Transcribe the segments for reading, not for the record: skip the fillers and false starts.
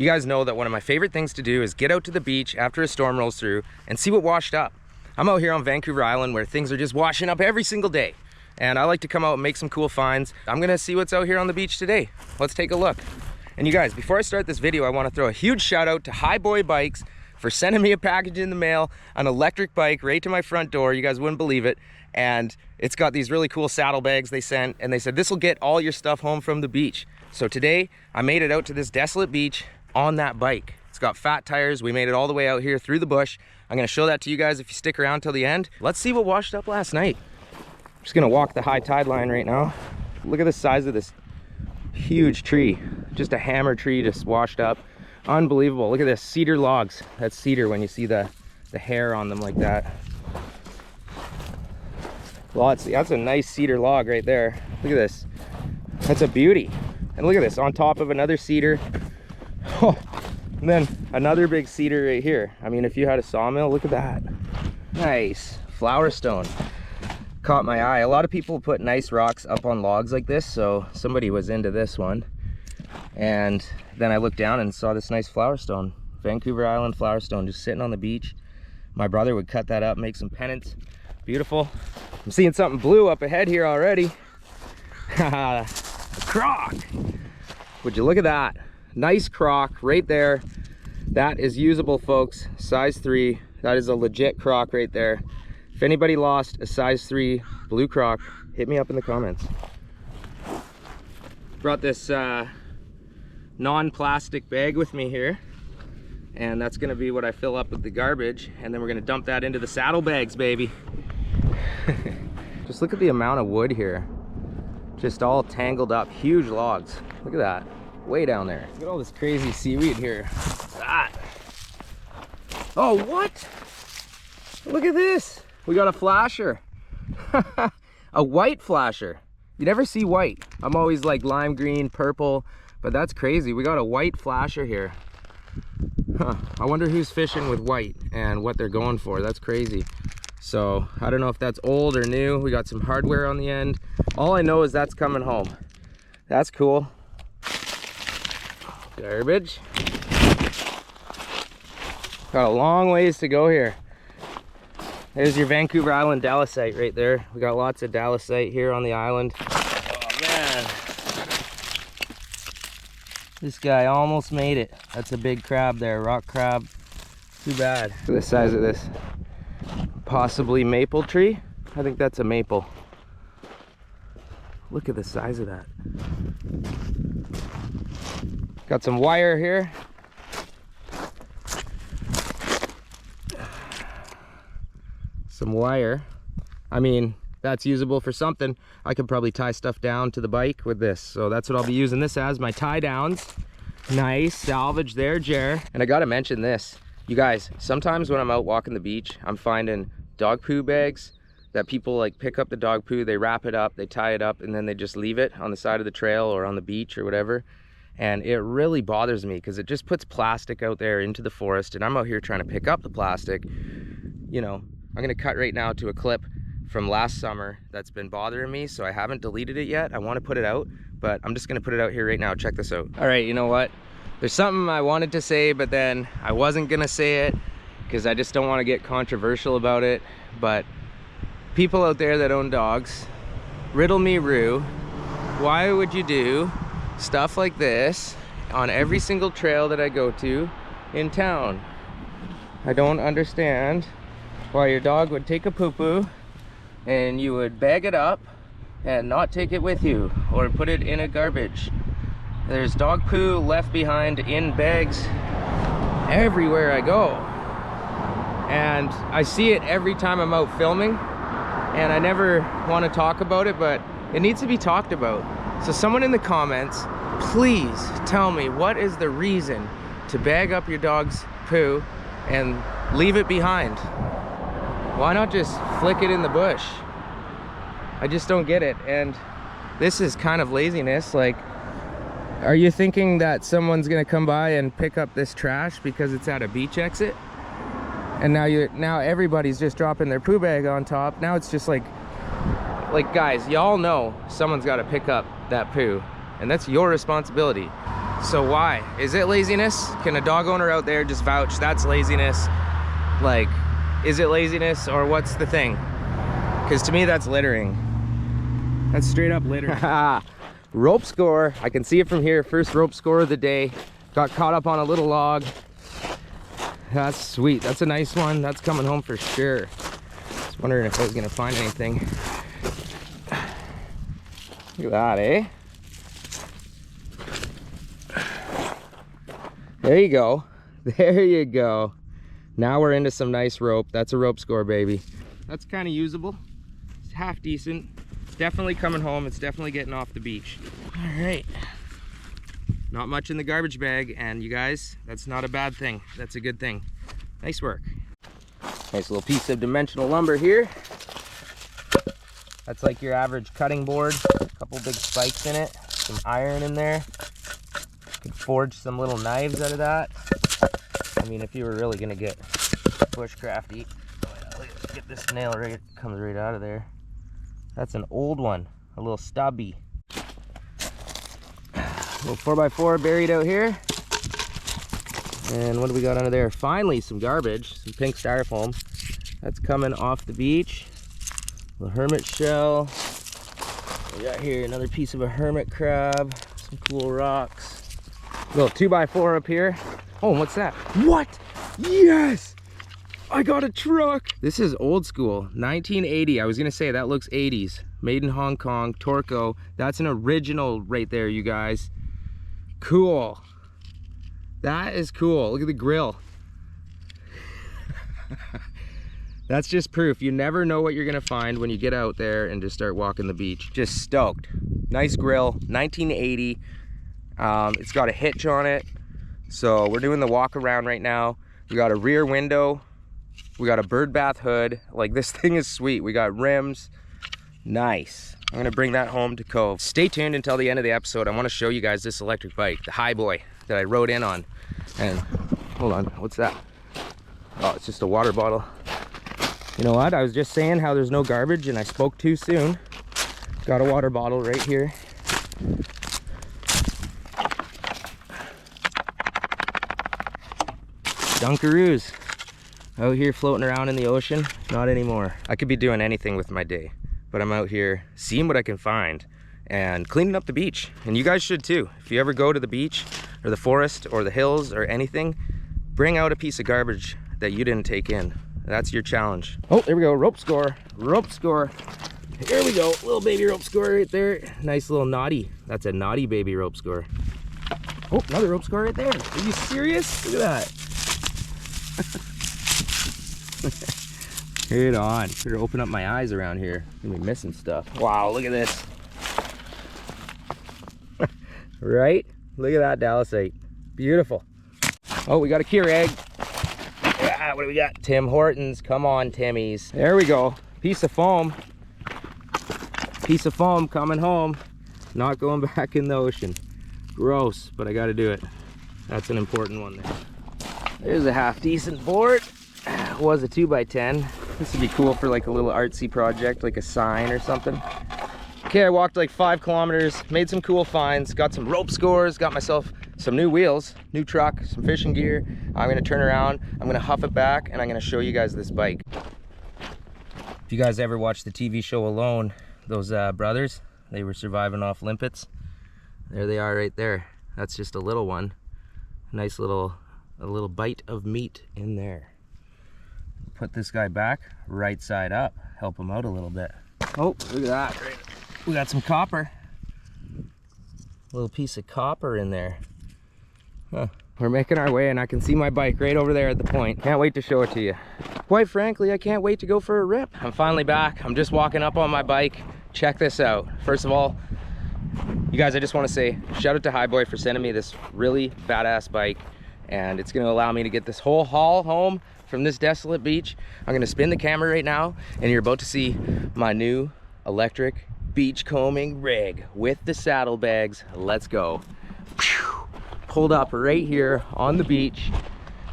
You guys know that one of my favorite things to do is get out to the beach after a storm rolls through and see what washed up. I'm out here on Vancouver Island where things are just washing up every single day. And I like to come out and make some cool finds. I'm gonna see what's out here on the beach today. Let's take a look. And you guys, before I start this video, I wanna throw a huge shout out to Highboy Bikes for sending me a package in the mail, an electric bike right to my front door. You guys wouldn't believe it. And it's got these really cool saddlebags they sent, and they said this will get all your stuff home from the beach. So today I made it out to this desolate beach on that bike. It's got fat tires. We made it all the way out here through the bush. I'm gonna show that to you guys if you stick around till the end. Let's see what washed up last night. I'm just gonna walk the high tide line right now. Look at the size of this huge tree. Just a hammer tree just washed up. Unbelievable. Look at this, cedar logs. That's cedar when you see the hair on them like that. Lots. That's a nice cedar log right there. Look at this. That's a beauty. And look at this, on top of another cedar. Oh, and then another big cedar right here. I mean, if you had a sawmill, look at that. Nice. Flower stone. Caught my eye. A lot of people put nice rocks up on logs like this, so somebody was into this one. And then I looked down and saw this nice flower stone. Vancouver Island flower stone just sitting on the beach. My brother would cut that up, make some pennants. Beautiful. I'm seeing something blue up ahead here already. A croc. Would you look at that? Nice croc right there. That is usable, folks. Size 3. That is a legit croc right there. If anybody lost a size 3 blue croc, hit me up in the comments. Brought this non-plastic bag with me here, and that's gonna be what I fill up with the garbage, and then we're gonna dump that into the saddlebags, baby. Just look at the amount of wood here. Just all tangled up, huge logs. Look at that, way down there. Look at all this crazy seaweed here. That. Oh, what? Look at this. We got a flasher. A white flasher. You never see white. I'm always like lime green, purple, but that's crazy. We got a white flasher here. Huh. I wonder who's fishing with white and what they're going for. That's crazy. So I don't know if that's old or new. We got some hardware on the end. All I know is that's coming home. That's cool. Garbage. Got a long ways to go here. There's your Vancouver Island dallasite right there. We got lots of dallasite here on the island. Oh man. This guy almost made it. That's a big crab there, rock crab. Too bad. Look at the size of this. Possibly maple tree. I think that's a maple. Look at the size of that. Got some wire here. Some wire. I mean, that's usable for something. I could probably tie stuff down to the bike with this. So that's what I'll be using this as, my tie downs. Nice salvage there, Jer. And I gotta mention this. You guys, sometimes when I'm out walking the beach, I'm finding dog poo bags that people like pick up the dog poo, they wrap it up, they tie it up, and then they just leave it on the side of the trail or on the beach or whatever. And it really bothers me because it just puts plastic out there into the forest, and I'm out here trying to pick up the plastic. You know, I'm gonna cut right now to a clip from last summer that's been bothering me, so I haven't deleted it yet. I want to put it out, but I'm just gonna put it out here right now. Check this out. All right, you know what? There's something I wanted to say, but then I wasn't gonna say it because I just don't want to get controversial about it. But people out there that own dogs, riddle me Roo, why would you do stuff like this on every single trail that I go to in town? I don't understand why your dog would take a poo-poo and you would bag it up and not take it with you or put it in a garbage. There's dog poo left behind in bags everywhere I go, and I see it every time I'm out filming, and I never want to talk about it, but it needs to be talked about. So someone in the comments, please tell me, what is the reason to bag up your dog's poo and leave it behind? Why not just flick it in the bush? I just don't get it. And this is kind of laziness. Like, are you thinking that someone's gonna come by and pick up this trash because it's at a beach exit? And now everybody's just dropping their poo bag on top. Now it's just like guys, y'all know someone's got to pick up that poo, and that's your responsibility. So why? Is it laziness? Can a dog owner out there just vouch that's laziness? Like, is it laziness or what's the thing? Because to me, that's littering. That's straight up littering. Rope score. I can see it from here. First rope score of the day. Got caught up on a little log. That's sweet. That's a nice one. That's coming home for sure. Just wondering if I was gonna find anything. Look at that, eh? There you go. There you go. Now we're into some nice rope. That's a rope score, baby. That's kind of usable. It's half decent. Definitely coming home. It's definitely getting off the beach. All right. Not much in the garbage bag, and you guys, that's not a bad thing. That's a good thing. Nice work. Nice little piece of dimensional lumber here. That's like your average cutting board. A couple big spikes in it. Some iron in there. Could forge some little knives out of that. I mean, if you were really gonna get bushcrafty. Let's get this nail right, comes right out of there. That's an old one, a little stubby. A little 4x4 buried out here. And what do we got under there? Finally, some garbage, some pink styrofoam. That's coming off the beach. The hermit shell. We got here another piece of a hermit crab. Some cool rocks. Little 2x4 up here. Oh, what's that? What? Yes! I got a truck! This is old school, 1980. I was gonna say that looks 80s. Made in Hong Kong, Torco. That's an original right there, you guys. Cool. That is cool. Look at the grill. That's just proof. You never know what you're gonna find when you get out there and just start walking the beach. Just stoked. Nice grill, 1980. It's got a hitch on it. So we're doing the walk around right now. We got a rear window. We got a bird bath hood. Like, this thing is sweet. We got rims. Nice. I'm gonna bring that home to Cove. Stay tuned until the end of the episode. I wanna show you guys this electric bike, the Highboy that I rode in on. And hold on, what's that? Oh, it's just a water bottle. You know what? I was just saying how there's no garbage and I spoke too soon. Got a water bottle right here. Dunkaroos. Out here floating around in the ocean. Not anymore. I could be doing anything with my day, but I'm out here seeing what I can find and cleaning up the beach. And you guys should too. If you ever go to the beach or the forest or the hills or anything, bring out a piece of garbage that you didn't take in. That's your challenge. Oh, there we go. Rope score. Rope score. Here we go. Little baby rope score right there. Nice little naughty. That's a naughty baby rope score. Oh, another rope score right there. Are you serious? Look at that. Head on. Better open up my eyes around here. I'm gonna be missing stuff. Wow, look at this. Right? Look at that Dallasite. Beautiful. Oh, we got a Keurig. Yeah, what do we got? Tim Hortons. Come on, Timmy's. There we go. Piece of foam. Piece of foam coming home. Not going back in the ocean. Gross, but I gotta do it. That's an important one there. There's a half decent board. It was a 2x10. This would be cool for like a little artsy project, like a sign or something. Okay, I walked like 5 kilometers, made some cool finds, got some rope scores, got myself some new wheels, new truck, some fishing gear. I'm gonna turn around, I'm gonna huff it back, and I'm gonna show you guys this bike. If you guys ever watched the TV show Alone, those brothers, they were surviving off limpets. There they are right there. That's just a little one. Nice little, a little bite of meat in there. Put this guy back right side up, help him out a little bit. Oh, look at that. We got some copper. A little piece of copper in there. Huh. We're making our way and I can see my bike right over there at the point. Can't wait to show it to you. Quite frankly, I can't wait to go for a rip. I'm finally back. I'm just walking up on my bike. Check this out. First of all, you guys, I just want to say shout out to Highboy for sending me this really badass bike, and it's going to allow me to get this whole haul home from this desolate beach. I'm going to spin the camera right now and you're about to see my new electric beach combing rig with the saddlebags. Let's go. Whew. Pulled up right here on the beach.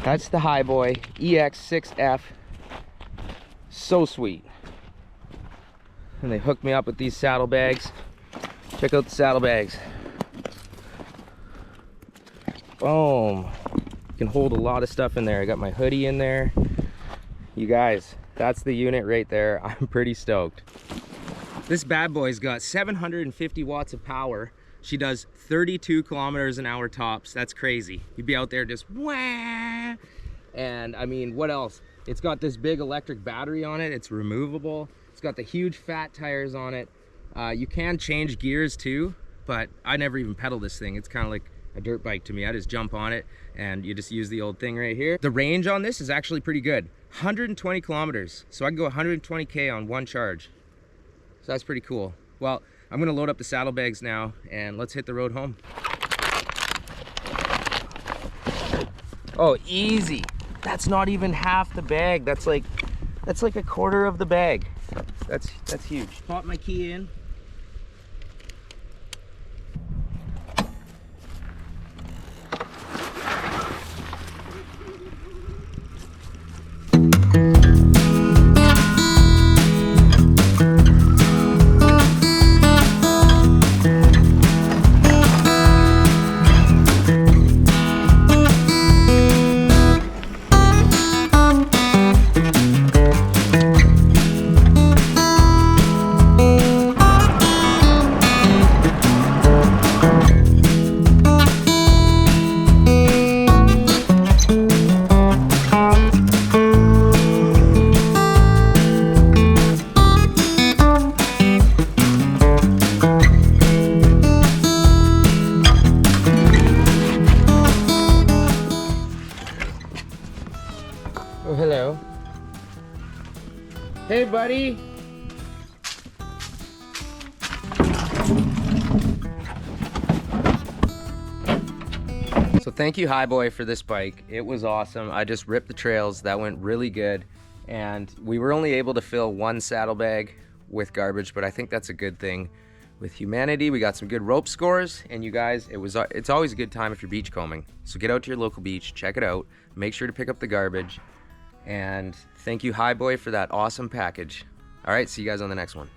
That's the Highboy EX6F. So sweet. And they hooked me up with these saddlebags. Check out the saddlebags. Boom. You can hold a lot of stuff in there. I got my hoodie in there. You guys, that's the unit right there. I'm pretty stoked. This bad boy's got 750 watts of power. She does 32 kilometers an hour tops. That's crazy. You'd be out there just wah. And I mean, what else? It's got this big electric battery on it. It's removable. It's got the huge fat tires on it. You can change gears too, but I never even pedal this thing. It's kind of like a dirt bike to me. I just jump on it and you just use the old thing right here. The range on this is actually pretty good. 120 kilometers. So I can go 120K on one charge. So that's pretty cool. Well, I'm gonna load up the saddlebags now and let's hit the road home. Oh, easy. That's not even half the bag. That's like a quarter of the bag. That's huge. Pop my key in. Oh, hello. Hey, buddy. So thank you, Highboy, for this bike. It was awesome. I just ripped the trails. That went really good. And we were only able to fill one saddlebag with garbage, but I think that's a good thing. With humanity, we got some good rope scores, and you guys, it's always a good time if you're beachcombing. So get out to your local beach, check it out, make sure to pick up the garbage, and thank you, Highboy, for that awesome package. All right, see you guys on the next one.